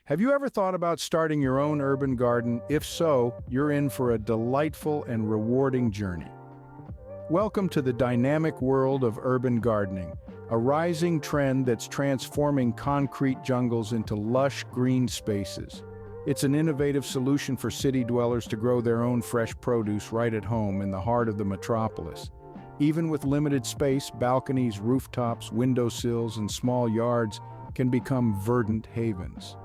Have you ever thought about starting your own urban garden? If so, you're in for a delightful and rewarding journey. Welcome to the dynamic world of urban gardening, a rising trend that's transforming concrete jungles into lush green spaces. It's an innovative solution for city dwellers to grow their own fresh produce right at home in the heart of the metropolis. Even with limited space, balconies, rooftops, windowsills, and small yards can become verdant havens.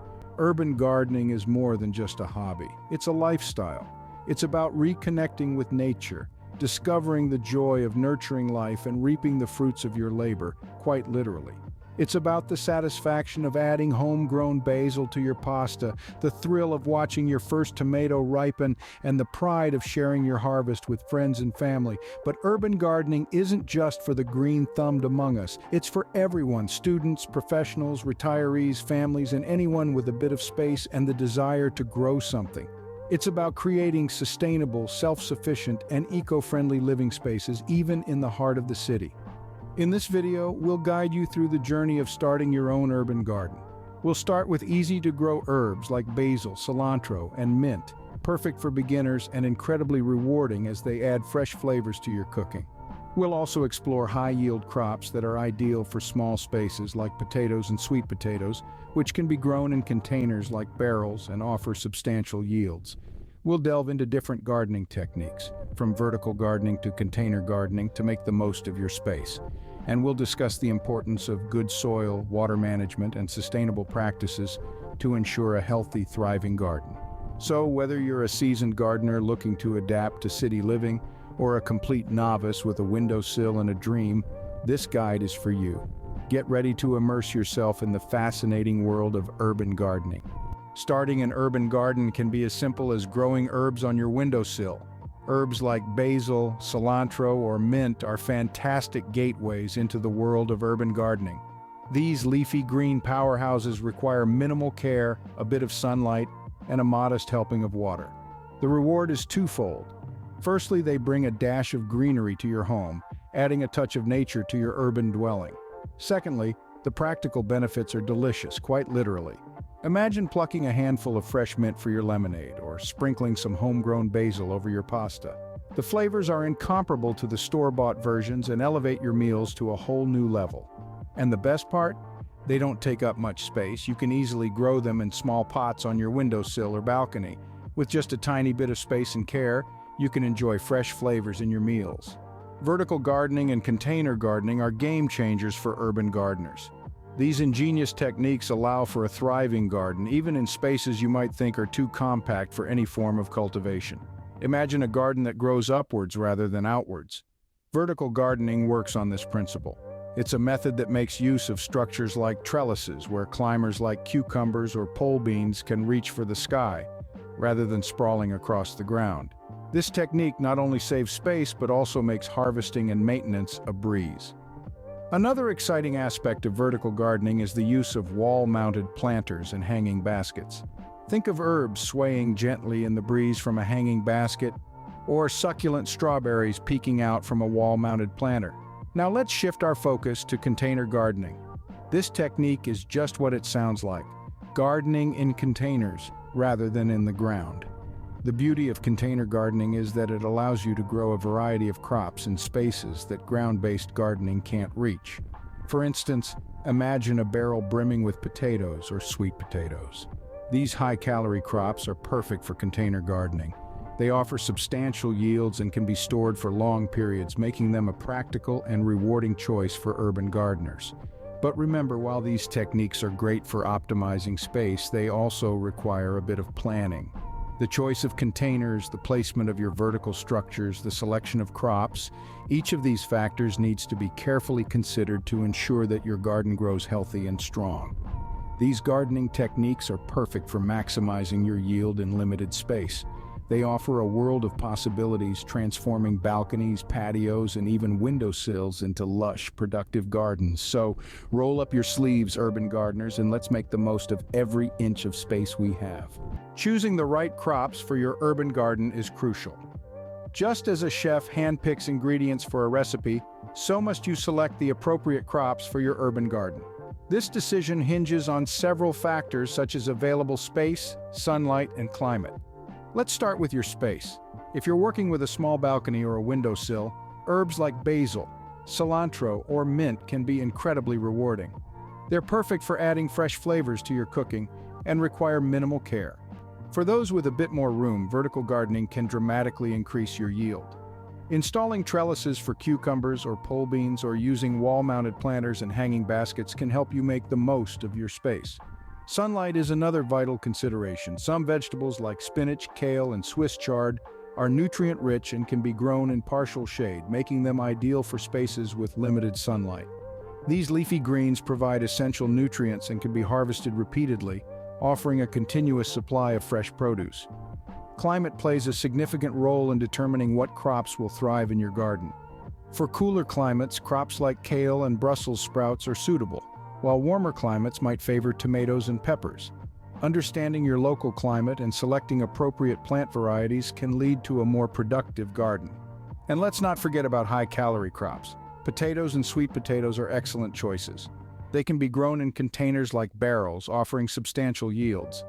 Urban gardening is more than just a hobby. It's a lifestyle. It's about reconnecting with nature, discovering the joy of nurturing life and reaping the fruits of your labor, quite literally. It's about the satisfaction of adding homegrown basil to your pasta, the thrill of watching your first tomato ripen, and the pride of sharing your harvest with friends and family. But urban gardening isn't just for the green-thumbed among us. It's for everyone: students, professionals, retirees, families, and anyone with a bit of space and the desire to grow something. It's about creating sustainable, self-sufficient, and eco-friendly living spaces, even in the heart of the city. In this video, we'll guide you through the journey of starting your own urban garden. We'll start with easy-to-grow herbs like basil, cilantro, and mint, perfect for beginners and incredibly rewarding as they add fresh flavors to your cooking. We'll also explore high-yield crops that are ideal for small spaces like potatoes and sweet potatoes, which can be grown in containers like barrels and offer substantial yields. We'll delve into different gardening techniques, from vertical gardening to container gardening, to make the most of your space. And we'll discuss the importance of good soil, water management, and sustainable practices to ensure a healthy, thriving garden. So, whether you're a seasoned gardener looking to adapt to city living, or a complete novice with a windowsill and a dream, this guide is for you. Get ready to immerse yourself in the fascinating world of urban gardening. Starting an urban garden can be as simple as growing herbs on your windowsill. Herbs like basil, cilantro, or mint are fantastic gateways into the world of urban gardening. These leafy green powerhouses require minimal care, a bit of sunlight, and a modest helping of water. The reward is twofold. Firstly, they bring a dash of greenery to your home, adding a touch of nature to your urban dwelling. Secondly, the practical benefits are delicious, quite literally. Imagine plucking a handful of fresh mint for your lemonade, or sprinkling some homegrown basil over your pasta. The flavors are incomparable to the store-bought versions and elevate your meals to a whole new level. And the best part? They don't take up much space. You can easily grow them in small pots on your windowsill or balcony. With just a tiny bit of space and care, you can enjoy fresh flavors in your meals. Vertical gardening and container gardening are game changers for urban gardeners. These ingenious techniques allow for a thriving garden, even in spaces you might think are too compact for any form of cultivation. Imagine a garden that grows upwards rather than outwards. Vertical gardening works on this principle. It's a method that makes use of structures like trellises, where climbers like cucumbers or pole beans can reach for the sky, rather than sprawling across the ground. This technique not only saves space, but also makes harvesting and maintenance a breeze. Another exciting aspect of vertical gardening is the use of wall-mounted planters and hanging baskets. Think of herbs swaying gently in the breeze from a hanging basket, or succulent strawberries peeking out from a wall-mounted planter. Now let's shift our focus to container gardening. This technique is just what it sounds like: gardening in containers rather than in the ground. The beauty of container gardening is that it allows you to grow a variety of crops in spaces that ground-based gardening can't reach. For instance, imagine a barrel brimming with potatoes or sweet potatoes. These high-calorie crops are perfect for container gardening. They offer substantial yields and can be stored for long periods, making them a practical and rewarding choice for urban gardeners. But remember, while these techniques are great for optimizing space, they also require a bit of planning. The choice of containers, the placement of your vertical structures, the selection of crops, each of these factors needs to be carefully considered to ensure that your garden grows healthy and strong. These gardening techniques are perfect for maximizing your yield in limited space. They offer a world of possibilities, transforming balconies, patios, and even windowsills into lush, productive gardens. So, roll up your sleeves, urban gardeners, and let's make the most of every inch of space we have. Choosing the right crops for your urban garden is crucial. Just as a chef handpicks ingredients for a recipe, so must you select the appropriate crops for your urban garden. This decision hinges on several factors such as available space, sunlight, and climate. Let's start with your space. If you're working with a small balcony or a windowsill, herbs like basil, cilantro, or mint can be incredibly rewarding. They're perfect for adding fresh flavors to your cooking and require minimal care. For those with a bit more room, vertical gardening can dramatically increase your yield. Installing trellises for cucumbers or pole beans or using wall-mounted planters and hanging baskets can help you make the most of your space. Sunlight is another vital consideration. Some vegetables like spinach, kale, and Swiss chard are nutrient-rich and can be grown in partial shade, making them ideal for spaces with limited sunlight. These leafy greens provide essential nutrients and can be harvested repeatedly, offering a continuous supply of fresh produce. Climate plays a significant role in determining what crops will thrive in your garden. For cooler climates, crops like kale and Brussels sprouts are suitable, while warmer climates might favor tomatoes and peppers. Understanding your local climate and selecting appropriate plant varieties can lead to a more productive garden. And let's not forget about high-calorie crops. Potatoes and sweet potatoes are excellent choices. They can be grown in containers like barrels, offering substantial yields.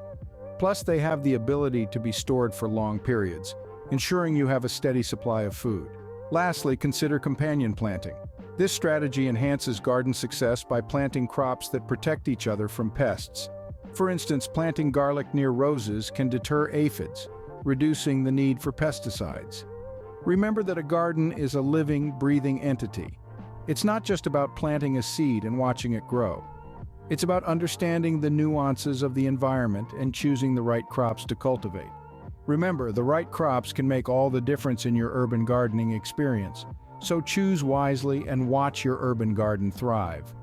Plus, they have the ability to be stored for long periods, ensuring you have a steady supply of food. Lastly, consider companion planting. This strategy enhances garden success by planting crops that protect each other from pests. For instance, planting garlic near roses can deter aphids, reducing the need for pesticides. Remember that a garden is a living, breathing entity. It's not just about planting a seed and watching it grow. It's about understanding the nuances of the environment and choosing the right crops to cultivate. Remember, the right crops can make all the difference in your urban gardening experience, so choose wisely and watch your urban garden thrive.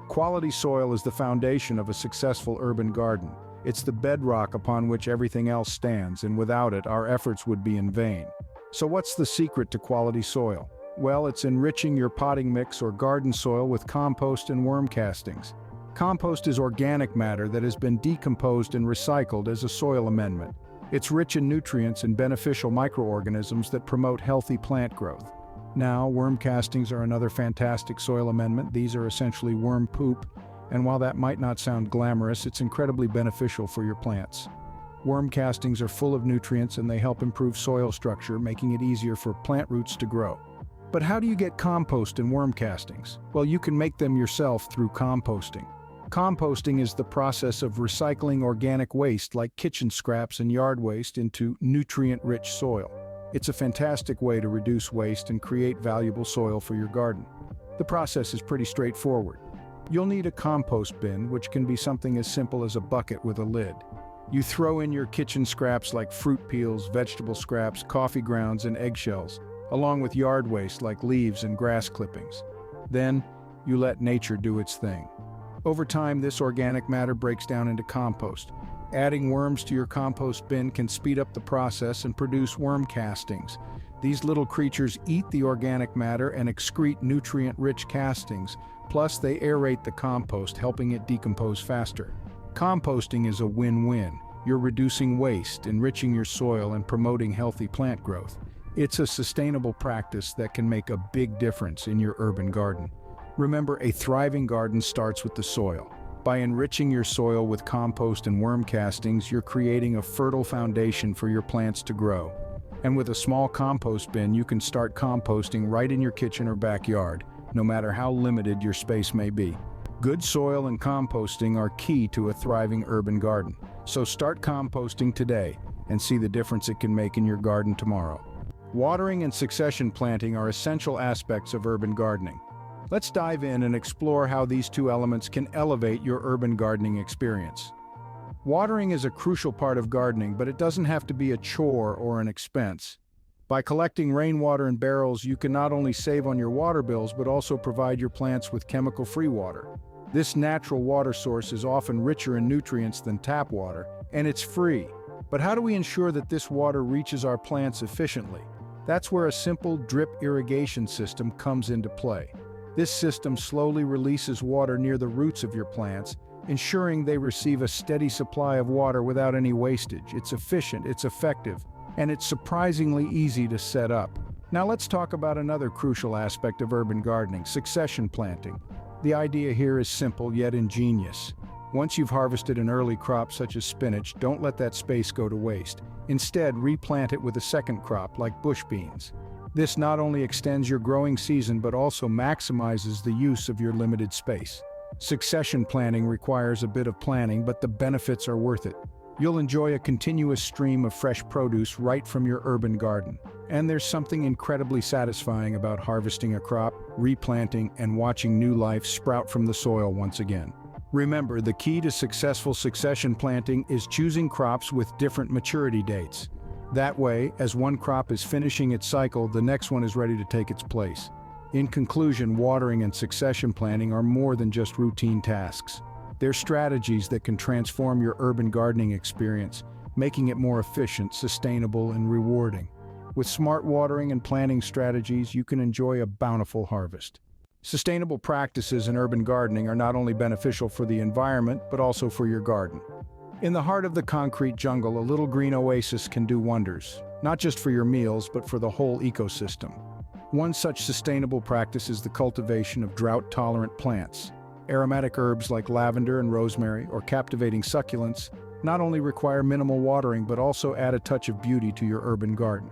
Quality soil is the foundation of a successful urban garden. It's the bedrock upon which everything else stands, and without it, our efforts would be in vain. So what's the secret to quality soil? Well, it's enriching your potting mix or garden soil with compost and worm castings. Compost is organic matter that has been decomposed and recycled as a soil amendment. It's rich in nutrients and beneficial microorganisms that promote healthy plant growth. Now, worm castings are another fantastic soil amendment. These are essentially worm poop, and while that might not sound glamorous, it's incredibly beneficial for your plants. Worm castings are full of nutrients and they help improve soil structure, making it easier for plant roots to grow. But how do you get compost and worm castings? Well, you can make them yourself through composting. Composting is the process of recycling organic waste like kitchen scraps and yard waste into nutrient-rich soil. It's a fantastic way to reduce waste and create valuable soil for your garden. The process is pretty straightforward. You'll need a compost bin, which can be something as simple as a bucket with a lid. You throw in your kitchen scraps like fruit peels, vegetable scraps, coffee grounds, and eggshells, along with yard waste like leaves and grass clippings. Then, you let nature do its thing. Over time, this organic matter breaks down into compost. Adding worms to your compost bin can speed up the process and produce worm castings. These little creatures eat the organic matter and excrete nutrient-rich castings. Plus, they aerate the compost, helping it decompose faster. Composting is a win-win. You're reducing waste, enriching your soil, and promoting healthy plant growth. It's a sustainable practice that can make a big difference in your urban garden. Remember, a thriving garden starts with the soil. By enriching your soil with compost and worm castings, you're creating a fertile foundation for your plants to grow. And with a small compost bin, you can start composting right in your kitchen or backyard, no matter how limited your space may be. Good soil and composting are key to a thriving urban garden. So start composting today and see the difference it can make in your garden tomorrow. Watering and succession planting are essential aspects of urban gardening. Let's dive in and explore how these two elements can elevate your urban gardening experience. Watering is a crucial part of gardening, but it doesn't have to be a chore or an expense. By collecting rainwater in barrels, you can not only save on your water bills, but also provide your plants with chemical-free water. This natural water source is often richer in nutrients than tap water, and it's free. But how do we ensure that this water reaches our plants efficiently? That's where a simple drip irrigation system comes into play. This system slowly releases water near the roots of your plants, ensuring they receive a steady supply of water without any wastage. It's efficient, it's effective, and it's surprisingly easy to set up. Now let's talk about another crucial aspect of urban gardening: succession planting. The idea here is simple yet ingenious. Once you've harvested an early crop such as spinach, don't let that space go to waste. Instead, replant it with a second crop like bush beans. This not only extends your growing season but also maximizes the use of your limited space. Succession planting requires a bit of planning, but the benefits are worth it. You'll enjoy a continuous stream of fresh produce right from your urban garden. And there's something incredibly satisfying about harvesting a crop, replanting, and watching new life sprout from the soil once again. Remember, the key to successful succession planting is choosing crops with different maturity dates. That way, as one crop is finishing its cycle, the next one is ready to take its place. In conclusion, watering and succession planting are more than just routine tasks. They're strategies that can transform your urban gardening experience, making it more efficient, sustainable, and rewarding. With smart watering and planting strategies, you can enjoy a bountiful harvest. Sustainable practices in urban gardening are not only beneficial for the environment, but also for your garden. In the heart of the concrete jungle, a little green oasis can do wonders, not just for your meals, but for the whole ecosystem. One such sustainable practice is the cultivation of drought-tolerant plants. Aromatic herbs like lavender and rosemary, or captivating succulents, not only require minimal watering but also add a touch of beauty to your urban garden.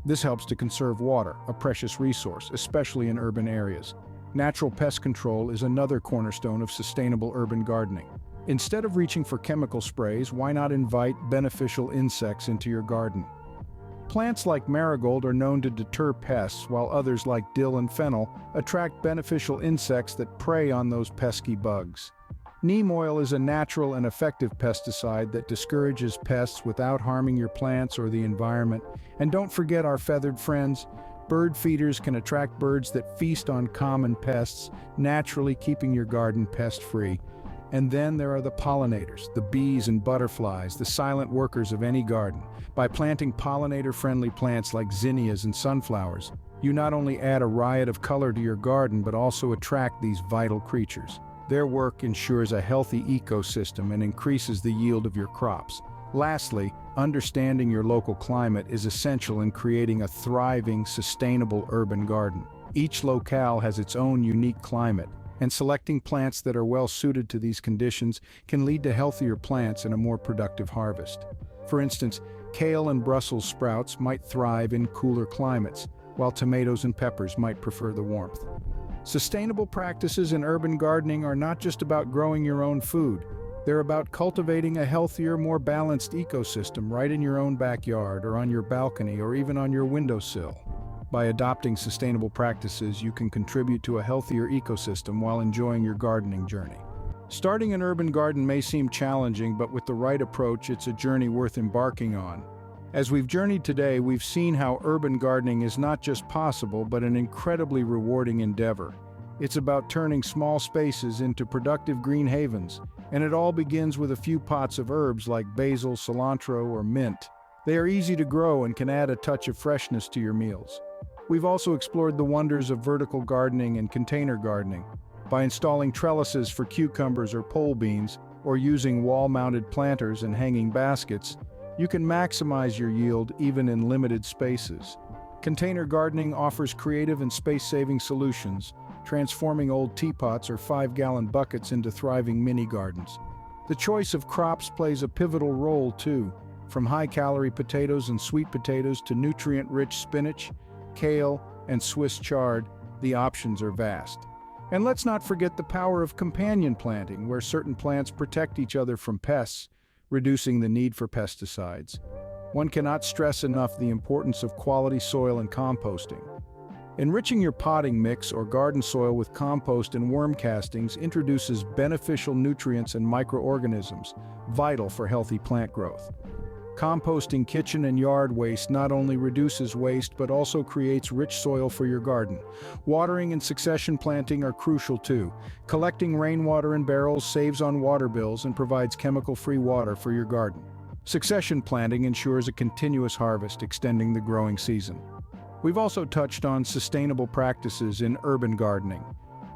This helps to conserve water, a precious resource, especially in urban areas. Natural pest control is another cornerstone of sustainable urban gardening. Instead of reaching for chemical sprays, why not invite beneficial insects into your garden? Plants like marigold are known to deter pests, while others like dill and fennel attract beneficial insects that prey on those pesky bugs. Neem oil is a natural and effective pesticide that discourages pests without harming your plants or the environment. And don't forget our feathered friends. Bird feeders can attract birds that feast on common pests, naturally keeping your garden pest-free. And then there are the pollinators, the bees and butterflies, the silent workers of any garden. By planting pollinator-friendly plants like zinnias and sunflowers, you not only add a riot of color to your garden but also attract these vital creatures. Their work ensures a healthy ecosystem and increases the yield of your crops. Lastly, understanding your local climate is essential in creating a thriving, sustainable urban garden. Each locale has its own unique climate, and selecting plants that are well suited to these conditions can lead to healthier plants and a more productive harvest. For instance, kale and Brussels sprouts might thrive in cooler climates, while tomatoes and peppers might prefer the warmth. Sustainable practices in urban gardening are not just about growing your own food. They're about cultivating a healthier, more balanced ecosystem right in your own backyard or on your balcony or even on your windowsill. By adopting sustainable practices, you can contribute to a healthier ecosystem while enjoying your gardening journey. Starting an urban garden may seem challenging, but with the right approach, it's a journey worth embarking on. As we've journeyed today, we've seen how urban gardening is not just possible, but an incredibly rewarding endeavor. It's about turning small spaces into productive green havens, and it all begins with a few pots of herbs like basil, cilantro, or mint. They are easy to grow and can add a touch of freshness to your meals. We've also explored the wonders of vertical gardening and container gardening. By installing trellises for cucumbers or pole beans, or using wall-mounted planters and hanging baskets, you can maximize your yield even in limited spaces. Container gardening offers creative and space-saving solutions, transforming old teapots or 5-gallon buckets into thriving mini-gardens. The choice of crops plays a pivotal role too, from high-calorie potatoes and sweet potatoes to nutrient-rich spinach, kale, and Swiss chard. The options are vast. And let's not forget the power of companion planting, where certain plants protect each other from pests, reducing the need for pesticides. One cannot stress enough the importance of quality soil and composting. Enriching your potting mix or garden soil with compost and worm castings introduces beneficial nutrients and microorganisms, vital for healthy plant growth. Composting kitchen and yard waste not only reduces waste but also creates rich soil for your garden. Watering and succession planting are crucial too. Collecting rainwater in barrels saves on water bills and provides chemical-free water for your garden. Succession planting ensures a continuous harvest, extending the growing season. We've also touched on sustainable practices in urban gardening.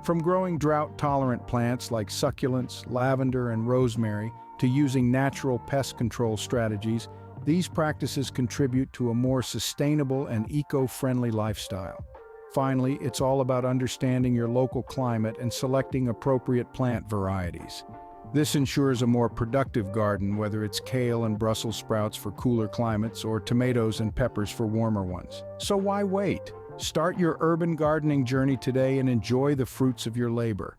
From growing drought-tolerant plants like succulents, lavender, and rosemary, to using natural pest control strategies, these practices contribute to a more sustainable and eco-friendly lifestyle. Finally, it's all about understanding your local climate and selecting appropriate plant varieties. This ensures a more productive garden, whether it's kale and Brussels sprouts for cooler climates or tomatoes and peppers for warmer ones. So why wait? Start your urban gardening journey today and enjoy the fruits of your labor.